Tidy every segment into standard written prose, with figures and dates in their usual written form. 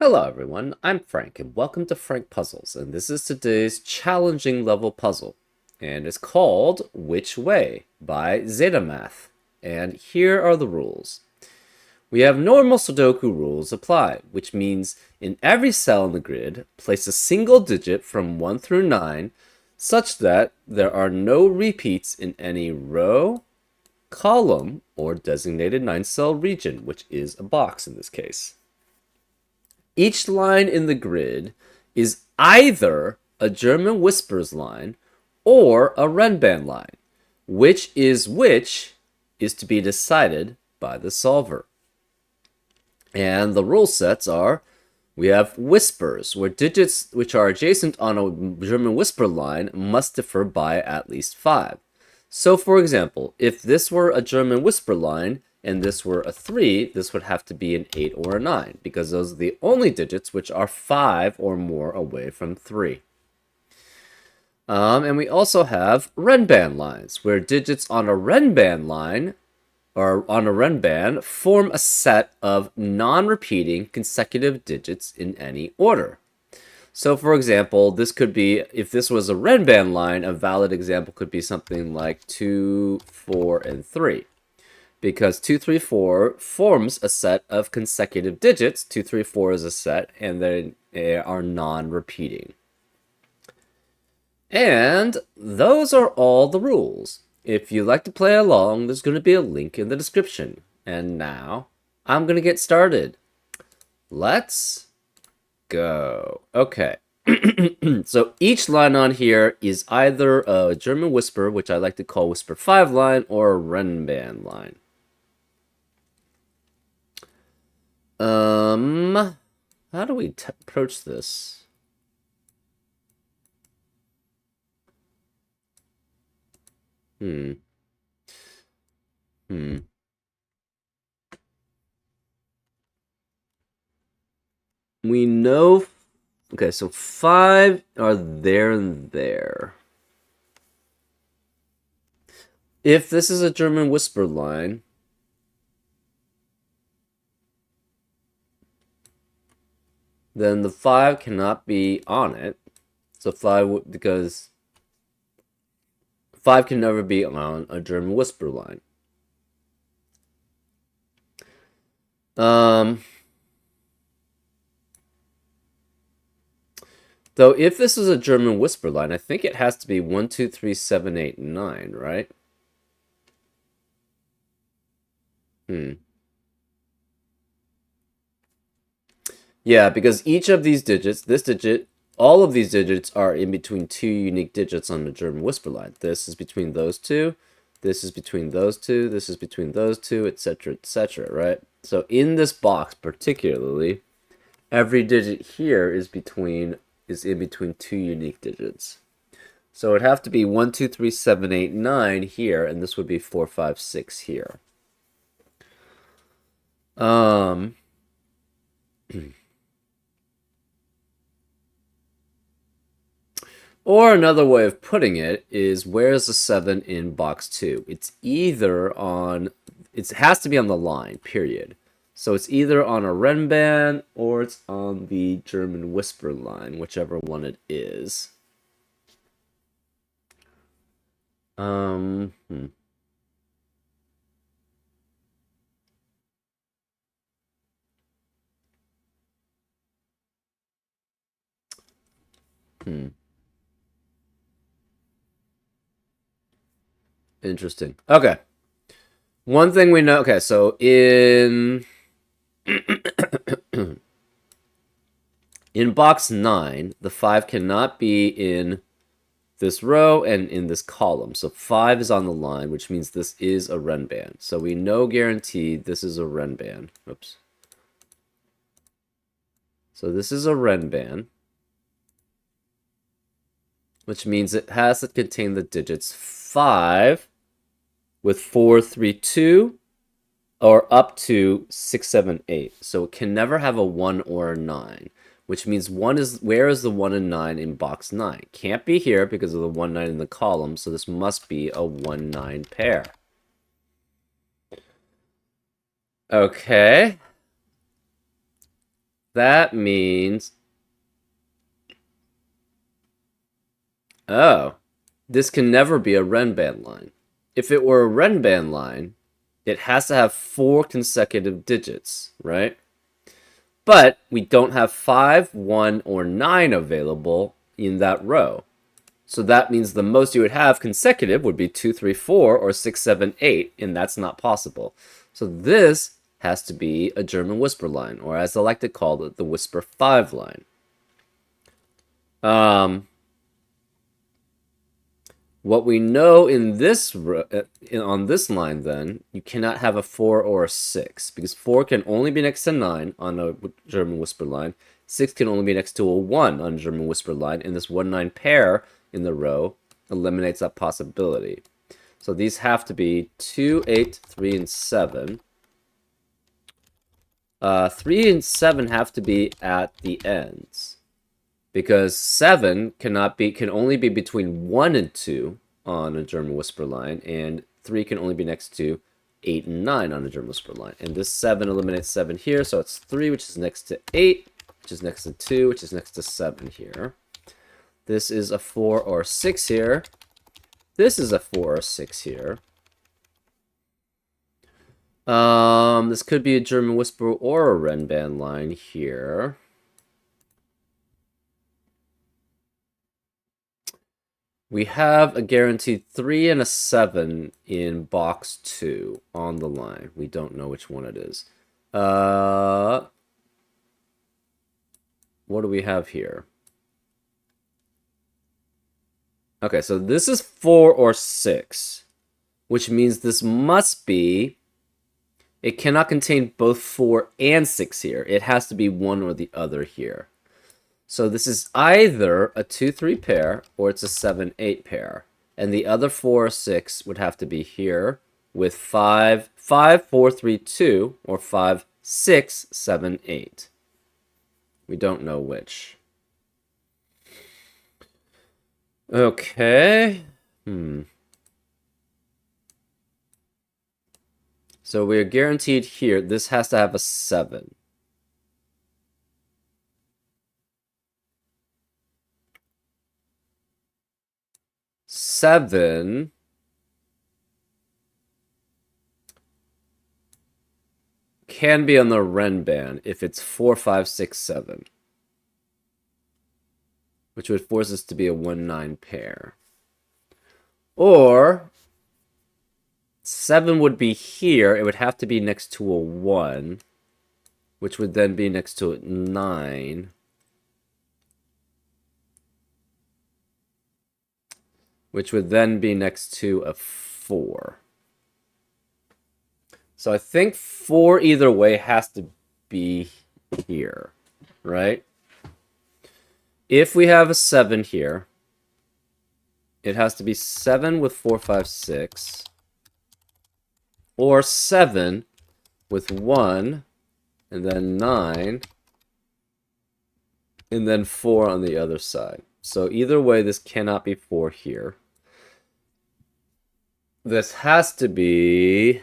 Hello everyone, I'm Frank and welcome to Frank Puzzles, and this is today's challenging level puzzle, and it's called Which Way by ZetaMath. And here are the rules. We have normal Sudoku rules apply, which means in every cell in the grid, place a single digit from 1 through 9 such that there are no repeats in any row, column, or designated 9-cell region, which is a box in this case. Each line in the grid is either a German Whispers line or a Renban line. Which is to be decided by the solver. And the rule sets are, we have Whispers, where digits which are adjacent on a German Whisper line must differ by at least 5. So for example, if this were a German Whisper line, and this were a 3, this would have to be an 8 or a 9, because those are the only digits which are 5 or more away from 3. And we also have Renban lines, where digits on a Renban line, or on a Renban, form a set of non-repeating consecutive digits in any order. So for example, this could be, if this was a Renban line, a valid example could be something like 2, 4, and 3. Because 2, 3, 4 forms a set of consecutive digits. 2, 3, 4 is a set, and they are non-repeating. And those are all the rules. If you'd like to play along, there's going to be a link in the description. And now, I'm going to get started. Let's go. Okay. So each line on here is either a German Whisper, which I like to call Whisper 5 line, or a Renban line. How do we approach this? We know, okay, so 5 are there and there. If this is a German Whisper line, then the 5 cannot be on it. So 5, because 5 can never be on a German Whisper line. Though if this is a German Whisper line, I think it has to be 1, 2, 3, 7, 8, 9, right? Yeah, because each of these digits, this digit, all of these digits are in between 2 unique digits on the German Whisper line. This is between those two, this is between those two, this is between those two, etc., right? So in this box particularly, every digit here is in between 2 unique digits. So it'd have to be 1, 2, 3, 7, 8, 9 here, and this would be 4, 5, 6 here. Or another way of putting it is, where's the 7 in box 2? It's either on, it has to be on the line, period. So it's either on a Renban or it's on the German Whisper line, whichever one it is. Interesting. Okay. One thing we know, okay, so in box 9, the 5 cannot be in this row and in this column. So 5 is on the line, which means this is a Renban. So we know guaranteed this is a Renban. Oops. So this is a Renban, which means it has to contain the digits 5 with 4, 3, 2, or up to 6, 7, 8. So it can never have a 1 or a 9, which means where is the 1 and 9 in box 9? Can't be here because of the 1, 9 in the column, so this must be a 1, 9 pair. Okay. That means... Oh, this can never be a Renban line. If it were a Renban line, it has to have 4 consecutive digits, right? But we don't have 5, 1, or 9 available in that row. So that means the most you would have consecutive would be 2, 3, 4, or 6, 7, 8, and that's not possible. So this has to be a German whisper line, or as I like to call it, the whisper 5 line. What we know in this on this line, then, you cannot have a 4 or a 6, because 4 can only be next to 9 on a German whisper line. 6 can only be next to a 1 on a German whisper line, and this 1-9 pair in the row eliminates that possibility. So these have to be 2, 8, 3, and 7. 3 and 7 have to be at the ends, because 7 can only be between 1 and 2 on a German whisper line, and 3 can only be next to 8 and 9 on a German whisper line. And this 7 eliminates 7 here, so it's 3, which is next to 8, which is next to 2, which is next to 7 here. This is a 4 or 6 here. This is a 4 or 6 here. This could be a German whisper or a Renban line here. We have a guaranteed 3 and a 7 in box 2 on the line. We don't know which one it is. What do we have here? Okay, so this is 4 or 6, which means this must be... It cannot contain both 4 and 6 here. It has to be one or the other here. So this is either a 2-3 pair or it's a 7-8 pair. And the other 4 or 6 would have to be here with 5, 4, 3, 2, or 5, 6, 7, 8. We don't know which. Okay. So we're guaranteed here, this has to have a 7. Seven can be on the Renban if it's 4, 5, 6, 7. Which would force us to be a 1-9 pair. Or 7 would be here. It would have to be next to a 1, which would then be next to a 9. Which would then be next to a 4. So I think 4 either way has to be here, right? If we have a 7 here, it has to be 7 with 4, 5, 6. Or 7 with 1, and then 9, and then 4 on the other side. So either way, this cannot be 4 here. This has to be...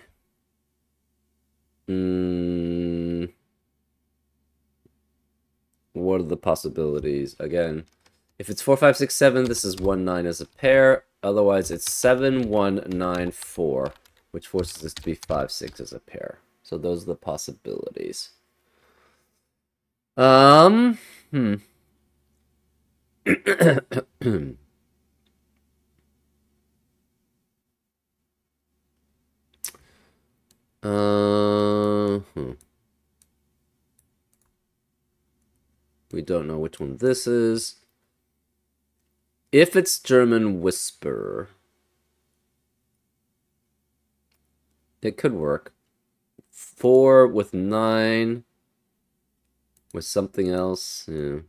what are the possibilities? Again, if it's 4, 5, 6, 7, this is 1, 9 as a pair. Otherwise, it's 7, 1, 9, 4, which forces this to be 5, 6 as a pair. So those are the possibilities. We don't know which one this is. If it's German whisper, it could work. 4 with 9 with something else. Yeah.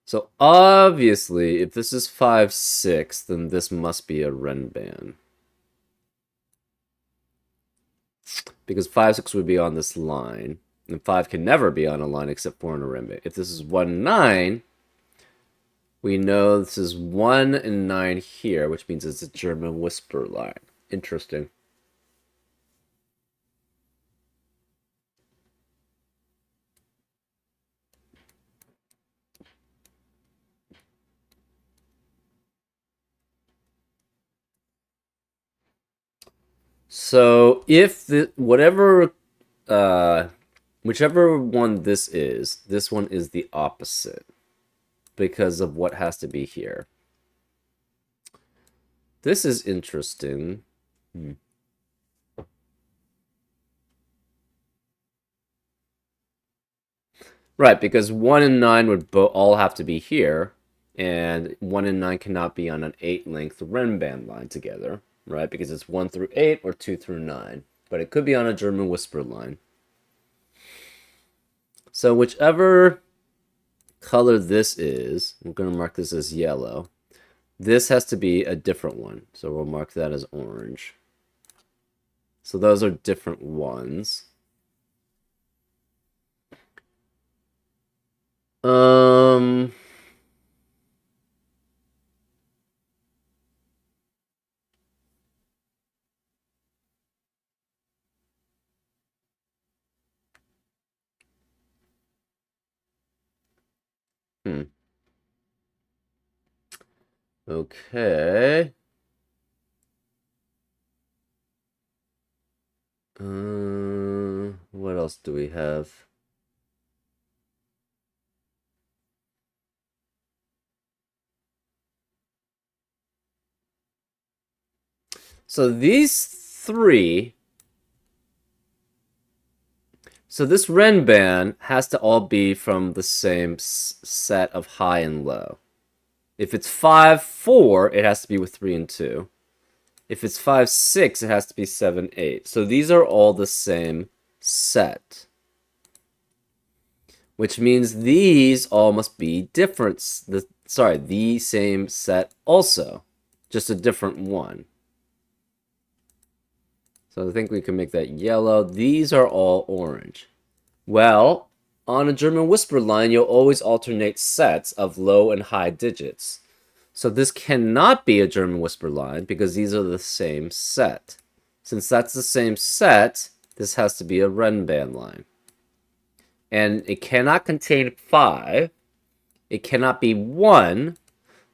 So obviously, if this is 5, 6, then this must be a Renban. Because 5, 6 would be on this line. And 5 can never be on a line except for on a Renban. If this is 1, 9, we know this is 1 and 9 here, which means it's a German whisper line. Interesting. So if the whichever one this one is the opposite because of what has to be here. This is interesting. Right, because 1 and 9 would all have to be here, and 1 and 9 cannot be on an 8-length Renband line together, right? Because it's 1 through 8 or 2 through 9. But it could be on a German whisper line. So whichever color this is, we're going to mark this as yellow. This has to be a different one, so we'll mark that as orange. So those are different ones. Um... Okay. What else do we have? So these three. So this Renband has to all be from the same set of high and low. If it's 5, 4, it has to be with 3 and 2. If it's 5, 6, it has to be 7, 8. So these are all the same set. Which means these all must be different. The same set also. Just a different one. So I think we can make that yellow. These are all orange. Well, on a German whisper line, you'll always alternate sets of low and high digits. So this cannot be a German whisper line because these are the same set. Since that's the same set, this has to be a Renband line. And it cannot contain 5. It cannot be 1.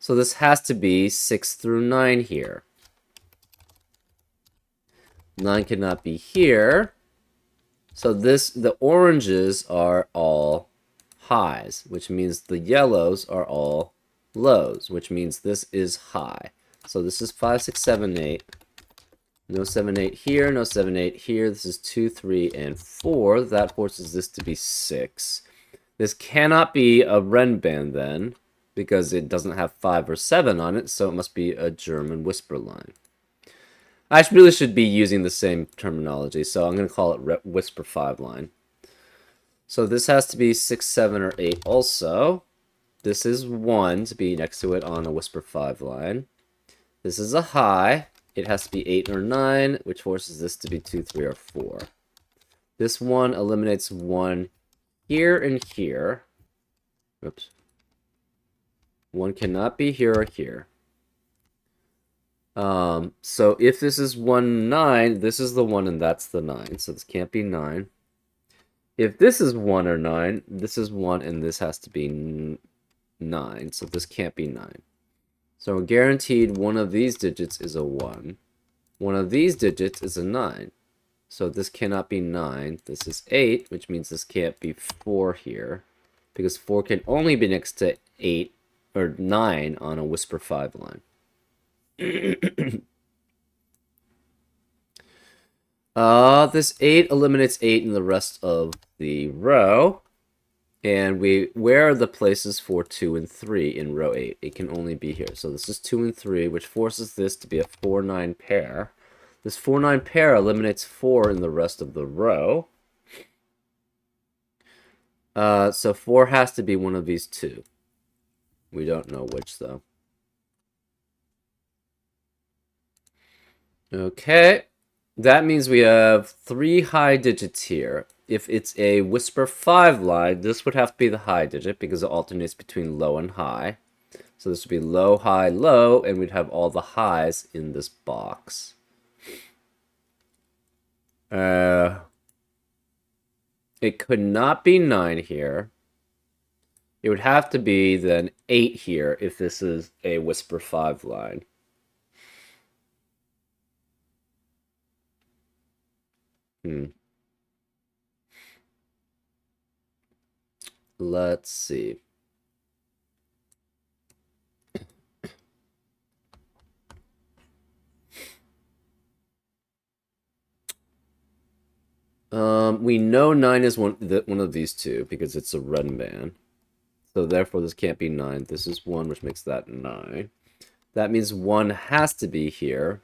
So this has to be 6 through 9 here. 9 cannot be here. So the oranges are all highs, which means the yellows are all lows, which means this is high. So this is 5, 6, 7, 8. No 7, 8 here, no 7, 8 here. This is 2, 3, and 4. That forces this to be 6. This cannot be a Renband then, because it doesn't have 5 or 7 on it, so it must be a German whisper line. I really should be using the same terminology, so I'm going to call it whisper 5 line. So this has to be 6, 7, or 8 also. This is 1 to be next to it on a whisper 5 line. This is a high. It has to be 8 or 9, which forces this to be 2, 3, or 4. This one eliminates 1 here and here. Oops. 1 cannot be here or here. So if this is 1, 9, this is the 1 and that's the 9. So this can't be 9. If this is 1 or 9, this is 1 and this has to be 9. So this can't be 9. So guaranteed one of these digits is a 1. One of these digits is a 9. So this cannot be 9. This is 8, which means this can't be 4 here. Because 4 can only be next to 8 or 9 on a whisper 5 line. This 8 eliminates 8 in the rest of the row. And where are the places for 2 and 3 in row 8? It can only be here. So this is 2 and 3, which forces this to be a 4-9 pair. This 4-9 pair eliminates 4 in the rest of the row. So 4 has to be one of these two. We don't know which, though. Okay. That means we have 3 high digits here. If it's a whisper 5 line, this would have to be the high digit because it alternates between low and high. So this would be low, high, low, and we'd have all the highs in this box. It could not be 9 here. It would have to be then 8 here if this is a whisper 5 line. Let's see. We know 9 is one of these two because it's a renban. So therefore this can't be 9. This is 1, which makes that 9. That means 1 has to be here.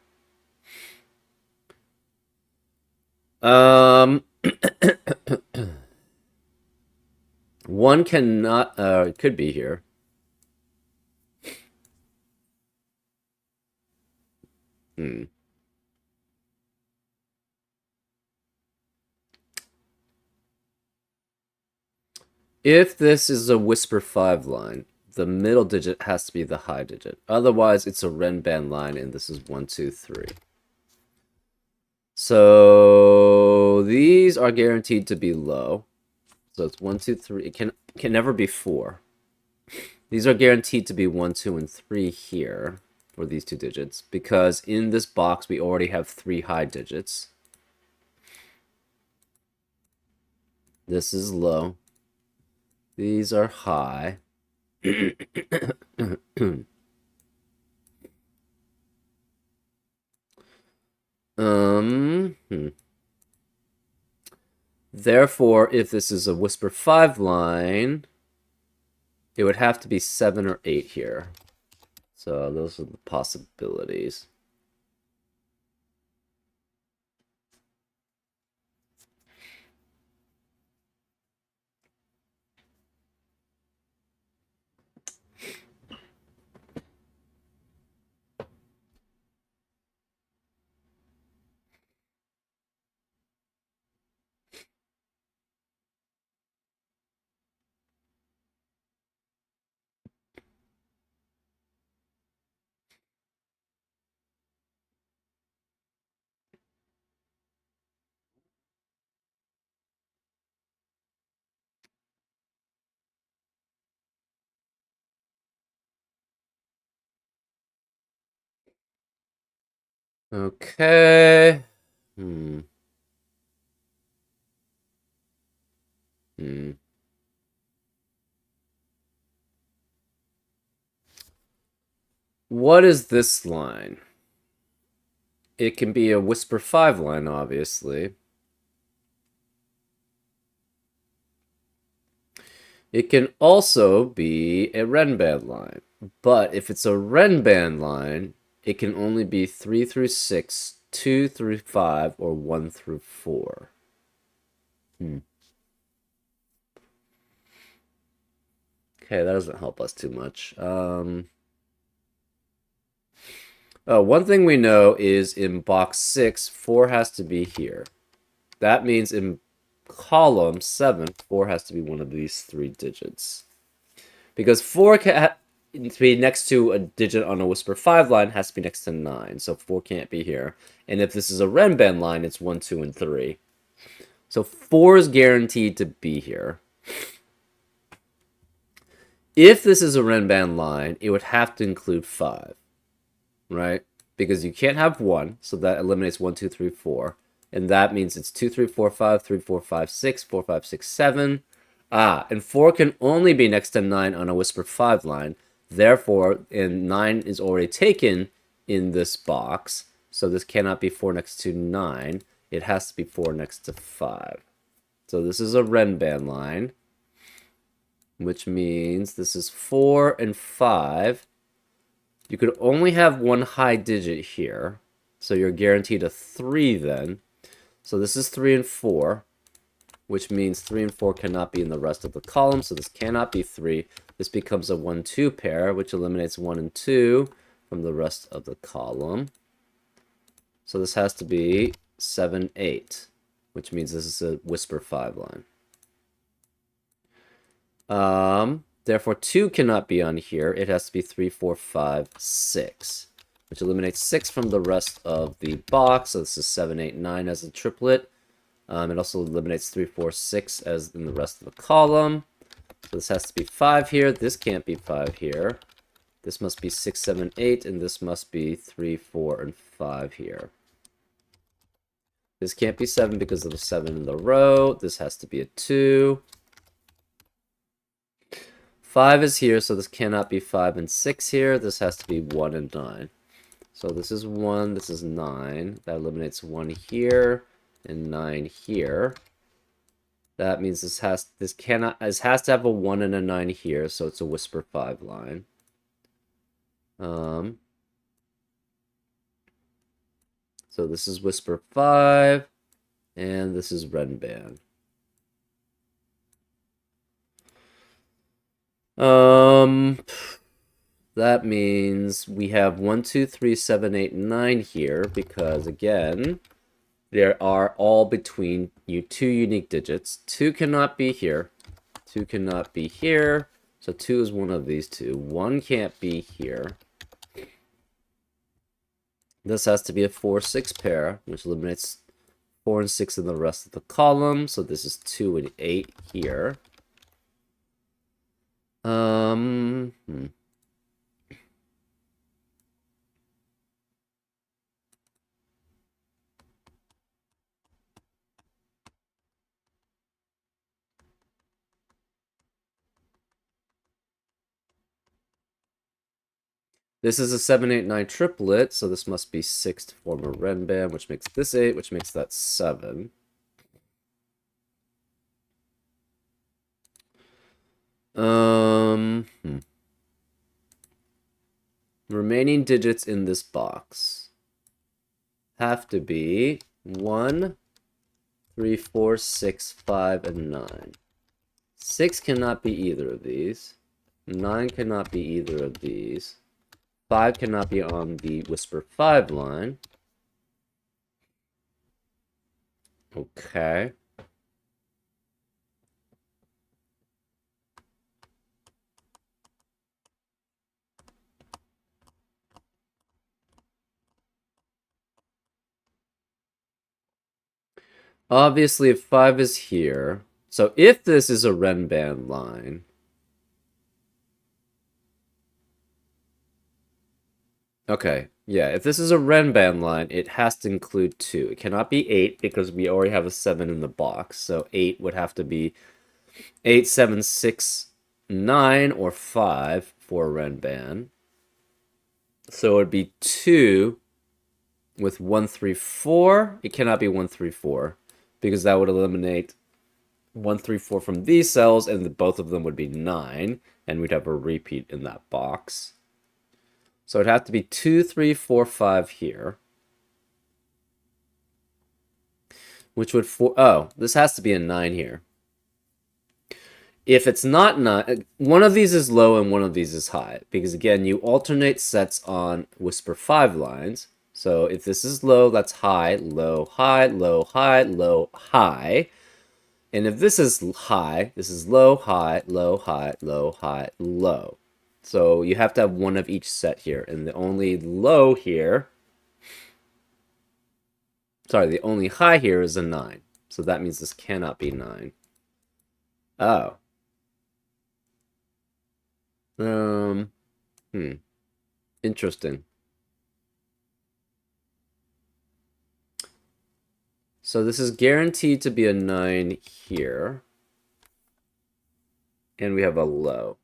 One cannot, it could be here. If this is a Whisper 5 line, the middle digit has to be the high digit. Otherwise, it's a Renban line, and this is 1, 2, 3. So these are guaranteed to be low. So it's 1, 2, 3. It can never be 4. These are guaranteed to be 1, 2, and 3 here for these two digits, because in this box we already have 3 high digits. This is low. These are high. Therefore, if this is a Whisper 5 line, it would have to be 7 or 8 here. So those are the possibilities. Okay. What is this line? It can be a Whisper 5 line, obviously. It can also be a Renban line. But if it's a Renban line, it can only be 3 through 6, 2 through 5, or 1 through 4. Okay, that doesn't help us too much. One thing we know is in box 6, 4 has to be here. That means in column 7, 4 has to be one of these 3 digits. Because 4 can to be next to a digit on a Whisper 5 line has to be next to 9, so 4 can't be here. And if this is a Renban line, it's 1, 2, and 3. So 4 is guaranteed to be here. If this is a Renban line, it would have to include 5, right? Because you can't have 1, so that eliminates 1, 2, 3, 4. And that means it's 2, 3, 4, 5, 3, 4, 5, 6, 4, 5, 6, 7. And 4 can only be next to 9 on a Whisper 5 line. Therefore, and 9 is already taken in this box, so this cannot be 4 next to 9. It has to be 4 next to 5. So this is a Renban line, which means this is 4 and 5. You could only have one high digit here, so you're guaranteed a 3 then. So this is 3 and 4, which means 3 and 4 cannot be in the rest of the column, so this cannot be 3. This becomes a 1-2 pair, which eliminates 1 and 2 from the rest of the column. So this has to be 7, 8, which means this is a Whisper 5 line. Therefore, 2 cannot be on here. It has to be 3, 4, 5, 6, which eliminates 6 from the rest of the box. So this is 7, 8, 9 as a triplet. It also eliminates 3, 4, 6 as in the rest of the column. So this has to be 5 here. This can't be 5 here. This must be 6, 7, 8, and this must be 3, 4, and 5 here. This can't be 7 because of the 7 in the row. This has to be a 2. 5 is here, so this cannot be 5 and 6 here. This has to be 1 and 9. So this is 1, this is 9. That eliminates 1 here and 9 here. That means this has to have a 1 and a 9 here, so it's a Whisper 5 line. So this is Whisper 5, and this is Renban. That means we have 1, 2, 3, 7, 8, 9 here, because again, there are all between two unique digits. 2 cannot be here. 2 cannot be here. So 2 is one of these two. 1 can't be here. This has to be a 4, 6 pair, which eliminates 4 and 6 in the rest of the column. So this is 2 and 8 here. This is a 7, 8, 9 triplet, so this must be 6 to form a Renban, which makes this 8, which makes that 7. Remaining digits in this box have to be 1, 3, 4, 6, 5, and 9. 6 cannot be either of these. 9 cannot be either of these. 5 cannot be on the Whisper 5 line. Okay. Obviously, if 5 is here, so if this is a Renban line, okay, yeah, if this is a Renban line, it has to include 2. It cannot be 8 because we already have a 7 in the box, so 8 would have to be 8, 7, 6, 9, or 5 for a Renban. So it would be 2 with 1, 3, 4. It cannot be 1, 3, 4 because that would eliminate 1, 3, 4 from these cells, and both of them would be 9, and we'd have a repeat in that box. So it'd have to be 2, 3, 4, 5 here. Which would this has to be a 9 here. If it's not 9, one of these is low and one of these is high. Because again, you alternate sets on Whisper 5 lines. So if this is low, that's high, low, high, low, high, low, high. And if this is high, this is low, high, low, high, low, high, low. So you have to have one of each set here. And the only low here, sorry, the only high here is a 9. So that means this cannot be 9. Oh. Interesting. So this is guaranteed to be a 9 here. And we have a low.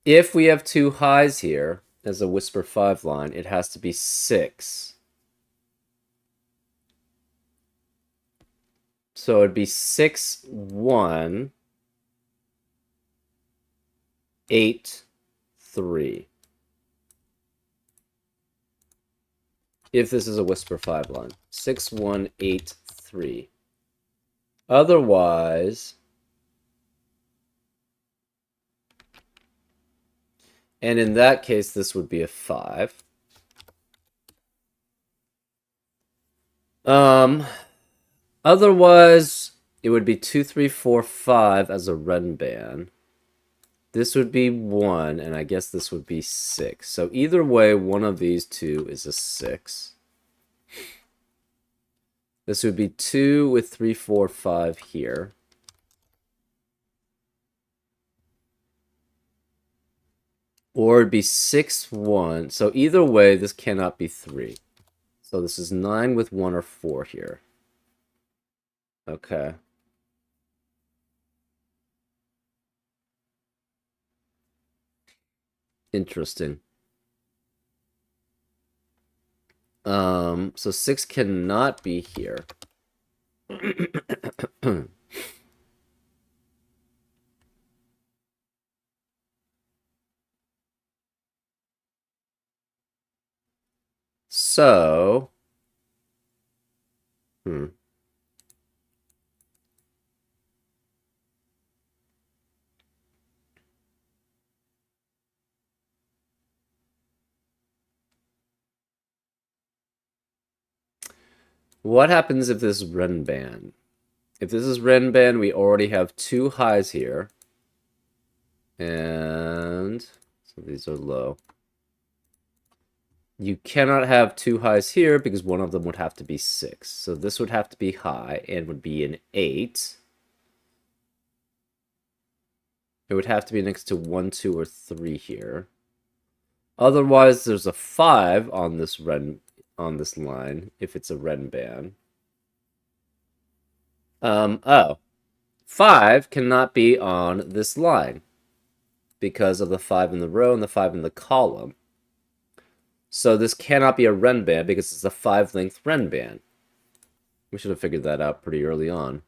If we have 2 highs here, as a Whisper 5 line, it has to be 6. So it'd be 6, 1, 8, 3. If this is a Whisper 5 line. 6, 1, 8, 3. Otherwise, and in that case, this would be a 5. Otherwise, it would be 2, 3, 4, 5 as a Renban. This would be 1, and I guess this would be 6. So either way, one of these two is a 6. This would be 2 with 3, 4, 5 here. Or it'd be 6, 1. So either way, this cannot be 3. So this is 9 with 1 or 4 here. Okay. Interesting. So 6 cannot be here. So, hmm. What happens if this is Renban? If this is Renban, we already have 2 highs here. And so these are low. You cannot have 2 highs here because one of them would have to be 6. So this would have to be high and would be an 8. It would have to be next to 1, 2, or 3 here. Otherwise, there's a 5 on this line if it's a Renban. Oh. 5 cannot be on this line because of the 5 in the row and the 5 in the column. So this cannot be a Renban because it's a 5-length Renban. We should have figured that out pretty early on.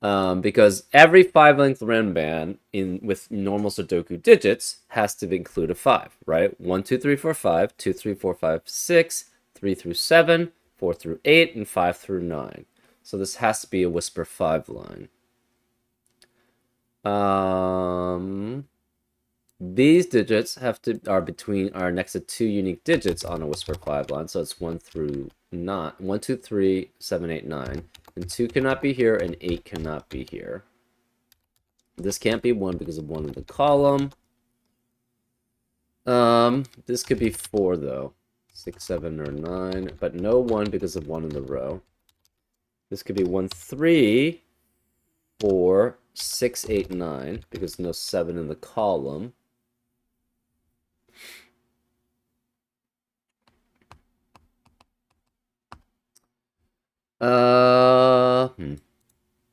Because every 5-length Renban with normal Sudoku digits has to include a 5, right? 1, 2, 3, 4, 5, 2, 3, 4, 5, 6, 3 through 7, 4 through 8, and 5 through 9. So this has to be a Whisper 5 line. These digits are next to 2 unique digits on a Whisper 5 line, so it's 1 through 9, 1, 2, 3, 7, 8, 9. And 2 cannot be here, and 8 cannot be here. This can't be 1 because of 1 in the column. This could be 4, though. 6, 7, or 9, but no 1 because of 1 in the row. This could be 1, 3, 4, 6, 8, 9, because no 7 in the column.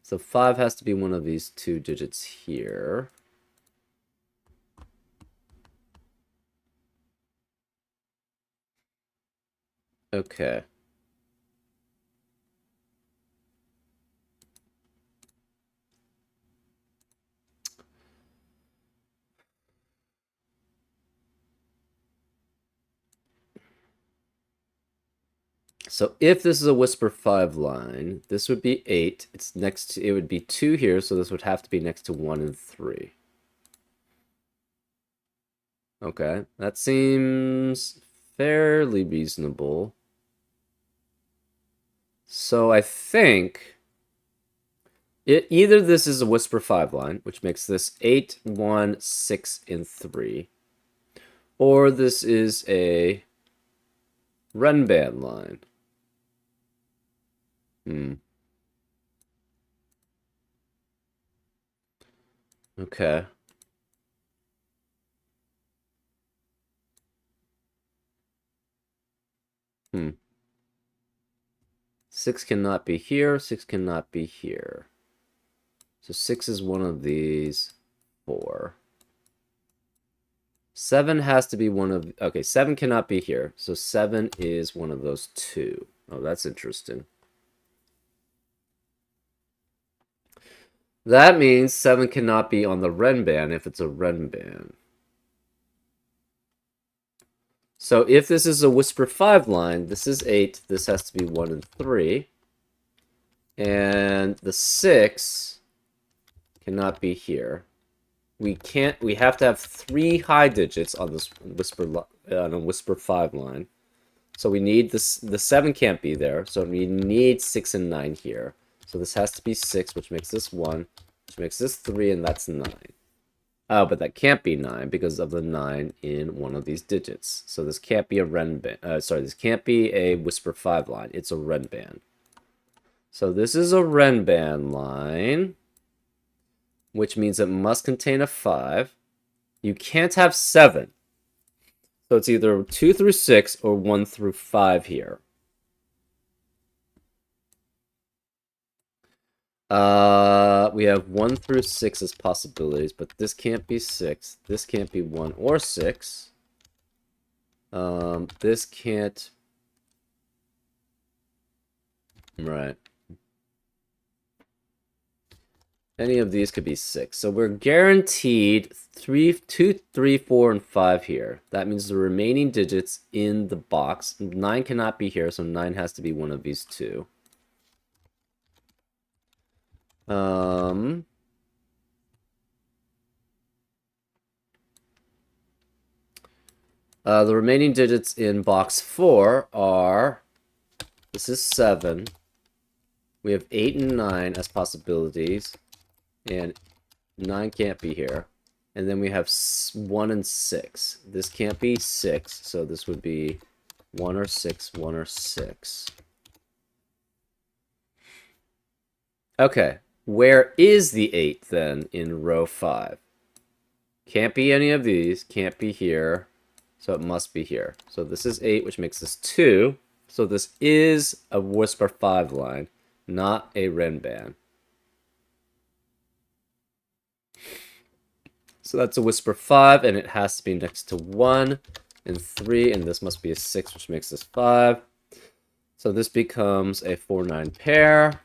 So 5 has to be one of these 2 digits here. Okay. So if this is a Whisper 5 line, this would be 8. It would be 2 here, so this would have to be next to 1 and 3. Okay, that seems fairly reasonable. So I think either this is a Whisper 5 line, which makes this 8, 1, 6, and 3, or this is a Renban line. Okay. 6 cannot be here. 6 cannot be here. So 6 is one of these 4. 7 has to be one of... Okay, 7 cannot be here. So 7 is one of those 2. Oh, that's interesting. That means 7 cannot be on the Renban if it's a Renban. So if this is a Whisper 5 line, this is 8. This has to be 1 and 3. And the 6 cannot be here. We have to have 3 high digits on this on a Whisper 5 line. So we need this. The 7 can't be there, so we need 6 and 9 here. So this has to be 6, which makes this 1, which makes this 3, and that's 9. Oh, but that can't be 9 because of the 9 in one of these digits. So this can't be a Renban. This can't be a Whisper 5 line. It's a Renban. So this is a Renban line, which means it must contain a 5. You can't have 7. So it's either 2 through 6 or 1 through 5 here. We have 1 through 6 as possibilities, but this can't be 6. This can't be 1 or 6. This can't... Right. Any of these could be 6. So we're guaranteed 2, 3, 4, and 5 here. That means the remaining digits in the box. 9 cannot be here, so 9 has to be one of these two. The remaining digits in box 4 are... This is 7. We have 8 and 9 as possibilities. And 9 can't be here. And then we have 1 and 6. This can't be 6, so this would be 1 or 6, 1 or 6. Okay, where is the 8 then in row 5? Can't be any of these, can't be here, so it must be here. So this is 8, which makes this 2. So this is a Whisper 5 line, not a Renban. So that's a Whisper 5, and it has to be next to 1 and 3, and this must be a 6, which makes this 5. So this becomes a 4-9 pair.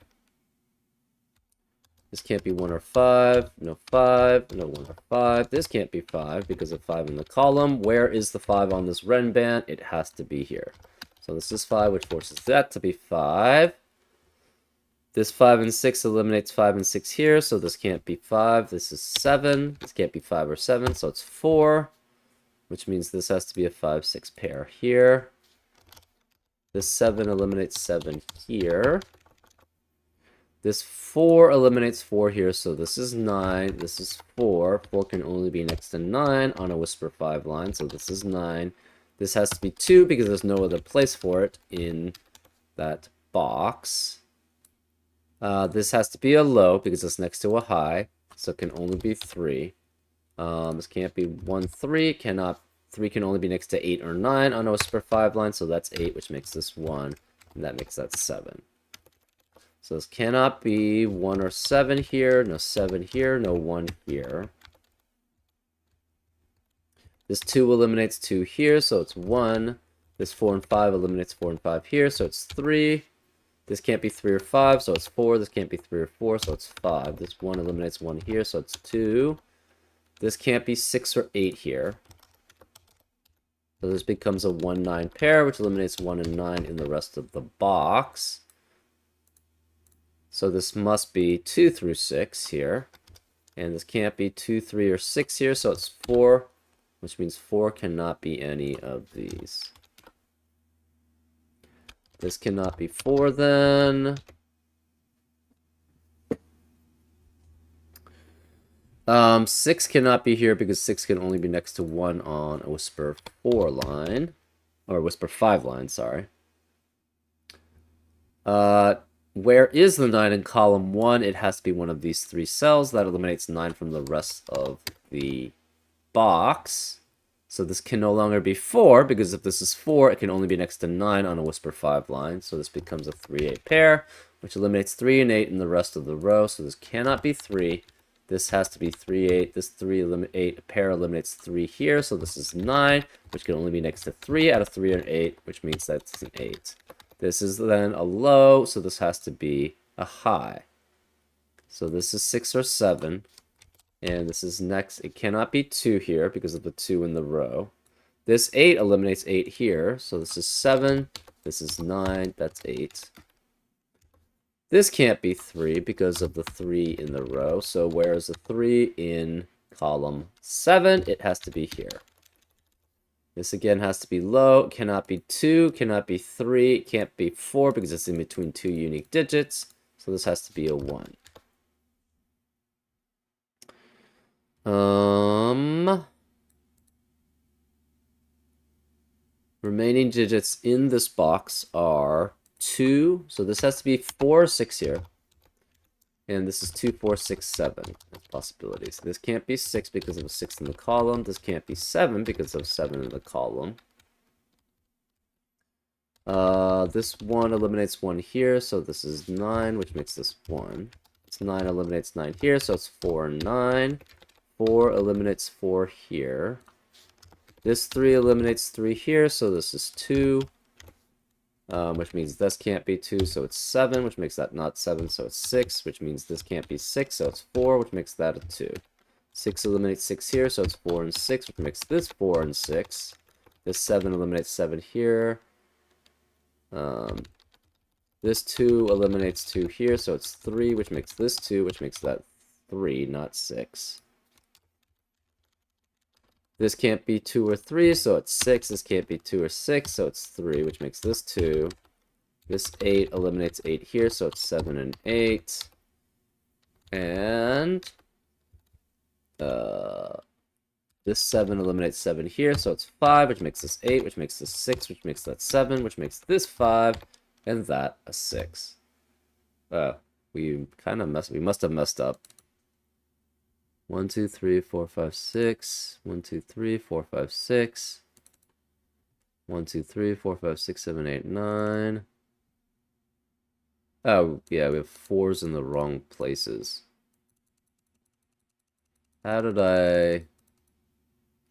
This can't be 1 or 5. No 5. No 1 or 5. This can't be 5 because of 5 in the column. Where is the 5 on this Renban? It has to be here. So this is 5, which forces that to be 5. This 5 and 6 eliminates 5 and 6 here, so this can't be 5. This is 7. This can't be 5 or 7, so it's 4, which means this has to be a 5-6 pair here. This 7 eliminates 7 here. This 4 eliminates 4 here, so this is 9. This is 4. 4 can only be next to 9 on a Whisper 5 line, so this is 9. This has to be 2 because there's no other place for it in that box. This has to be a low because it's next to a high, so it can only be 3. This can't be 1, 3. 3 can only be next to 8 or 9 on a Whisper 5 line, so that's 8, which makes this 1, and that makes that 7. So this cannot be 1 or 7 here, no 7 here, no 1 here. This 2 eliminates 2 here, so it's 1. This 4 and 5 eliminates 4 and 5 here, so it's 3. This can't be 3 or 5, so it's 4. This can't be 3 or 4, so it's 5. This 1 eliminates 1 here, so it's 2. This can't be 6 or 8 here. So this becomes a 1-9 pair, which eliminates 1 and 9 in the rest of the box. So this must be 2 through 6 here. And this can't be 2, 3, or 6 here, so it's 4, which means 4 cannot be any of these. This cannot be 4 then. 6 cannot be here because 6 can only be next to 1 on a Whisper 4 line. Or Whisper 5 line, sorry. Where is the 9 in column 1? It has to be one of these 3 cells. That eliminates 9 from the rest of the box. So this can no longer be 4, because if this is 4, it can only be next to 9 on a Whisper 5 line. So this becomes a 3-8 pair, which eliminates 3 and 8 in the rest of the row. So this cannot be 3. This has to be 3-8. This 3-8 pair eliminates 3 here. So this is 9, which can only be next to 3 out of 3 and 8, which means that's an 8. This is then a low, so this has to be a high. So this is 6 or 7. And this is next. It cannot be 2 here because of the 2 in the row. This 8 eliminates 8 here. So this is 7. This is 9. That's 8. This can't be 3 because of the 3 in the row. So where is the 3 in column 7? It has to be here. This again has to be low. It cannot be 2. Cannot be 3. It can't be 4 because it's in between 2 unique digits. So this has to be a 1. Remaining digits in this box are 2. So this has to be 4 or 6 here. And this is 2, 4, 6, 7 possibilities. This can't be 6 because of a 6 in the column. This can't be 7 because of 7 in the column. This 1 eliminates 1 here, so this is 9, which makes this 1. This 9 eliminates 9 here, so it's 4 and 9. 4 eliminates 4 here. This 3 eliminates 3 here, so this is 2. Which means this can't be 2, so it's 7, which makes that not 7, so it's 6, which means this can't be 6, so it's 4, which makes that a 2. 6 eliminates 6 here, so it's 4 and 6, which makes this 4 and 6. This 7 eliminates 7 here. This 2 eliminates 2 here, so it's 3, which makes this 2, which makes that 3, not 6. This can't be 2 or 3, so it's 6. This can't be 2 or 6, so it's 3, which makes this 2. This 8 eliminates 8 here, so it's 7 and 8. And this 7 eliminates 7 here, so it's 5, which makes this 8, which makes this 6, which makes that 7, which makes this 5, and that a 6. We must have messed up. 1, 2, 3, 4, 5, 6. 1, 2, 3, 4, 5, 6. 1, 2, 3, 4, 5, 6, 7, 8, 9. Oh, yeah, we have 4s in the wrong places. How did I...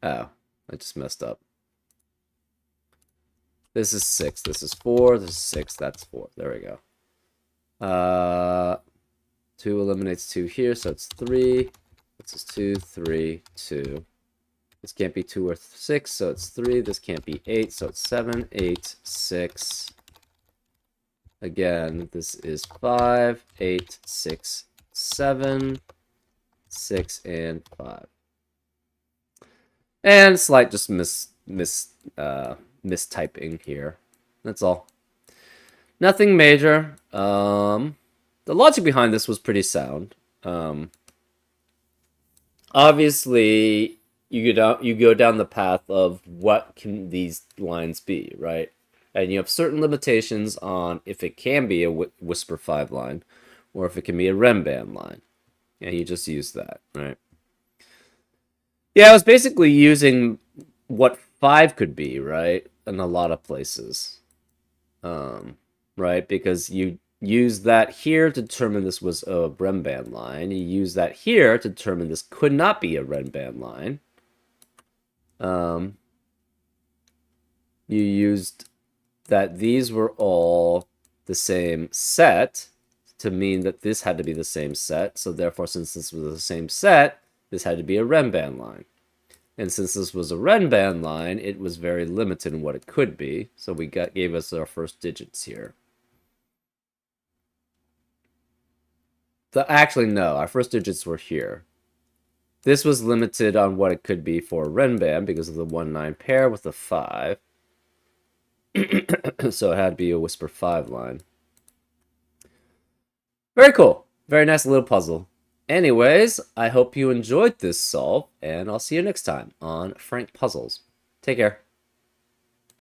Oh, I just messed up. This is 6. This is 4. This is 6. That's 4. There we go. 2 eliminates 2 here, so it's 3. This is 2, 3, 2. This can't be 2 or 6, so it's 3. This can't be 8, so it's 7, 8, 6. Again, this is 5, 8, 6, 7, 6, and 5. And slight just mistyping here. That's all. Nothing major. The logic behind this was pretty sound. Obviously, you go down the path of what can these lines be, right? And you have certain limitations on if it can be a Whisper 5 line, or if it can be a Renban line. And you just use that, right? Yeah, I was basically using what 5 could be, right? In a lot of places. Right? Because you use that here to determine this was a Renban line. You use that here to determine this could not be a Renban line. You used that these were all the same set to mean that this had to be the same set. So therefore, since this was the same set, this had to be a Renban line. And since this was a Renban line, it was very limited in what it could be. So we gave us our first digits here. Actually, no, our first digits were here. This was limited on what it could be for Renban because of the 1-9 pair with the 5. So it had to be a Whisper 5 line. Very cool. Very nice little puzzle. Anyways, I hope you enjoyed this solve, and I'll see you next time on Frank Puzzles. Take care.